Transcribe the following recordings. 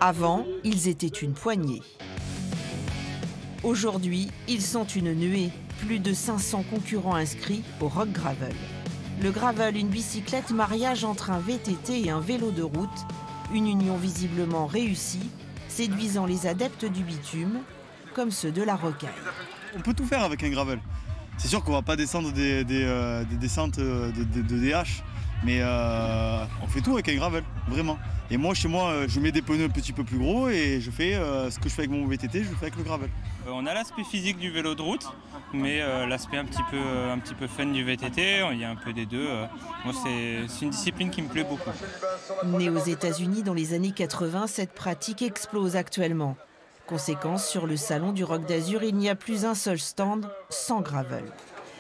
Avant, ils étaient une poignée. Aujourd'hui, ils sont une nuée. Plus de 500 concurrents inscrits au Rock Gravel. Le gravel, une bicyclette mariage entre un VTT et un vélo de route. Une union visiblement réussie, séduisant les adeptes du bitume, comme ceux de la rocaille. On peut tout faire avec un gravel. C'est sûr qu'on va pas descendre des descentes de DH, mais on fait tout avec un gravel, vraiment. Et moi, chez moi, je mets des pneus un petit peu plus gros et je fais ce que je fais avec mon VTT, je le fais avec le gravel. On a l'aspect physique du vélo de route, mais l'aspect un petit peu fun du VTT, il y a un peu des deux. Moi, c'est une discipline qui me plaît beaucoup. Née aux États-Unis dans les années 80, cette pratique explose actuellement. Conséquence, sur le salon du Rock d'Azur, il n'y a plus un seul stand sans gravel.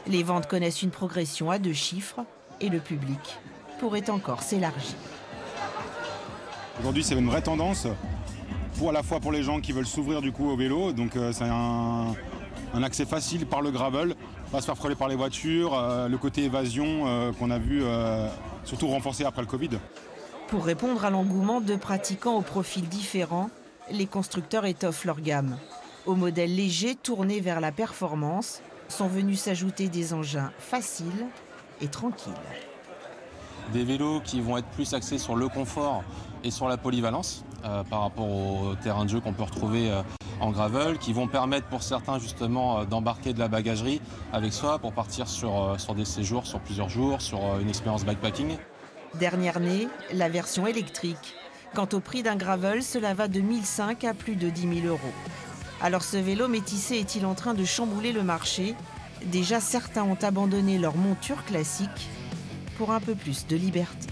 Les ventes connaissent une progression à 2 chiffres et le public pourrait encore s'élargir. Aujourd'hui, c'est une vraie tendance, à la fois pour les gens qui veulent s'ouvrir du coup au vélo, donc c'est un accès facile par le gravel, pas se faire frôler par les voitures, le côté évasion qu'on a vu surtout renforcé après le Covid. Pour répondre à l'engouement de pratiquants aux profils différents, les constructeurs étoffent leur gamme. Aux modèles légers tournés vers la performance, sont venus s'ajouter des engins faciles et tranquilles. Des vélos qui vont être plus axés sur le confort et sur la polyvalence par rapport au terrain de jeu qu'on peut retrouver en gravel, qui vont permettre pour certains justement d'embarquer de la bagagerie avec soi pour partir sur des séjours, sur plusieurs jours, sur une expérience bikepacking. Dernière née, la version électrique. Quant au prix d'un gravel, cela va de 1 500 à plus de 10 000 euros. Alors ce vélo métissé est-il en train de chambouler le marché? Déjà certains ont abandonné leur monture classique pour un peu plus de liberté.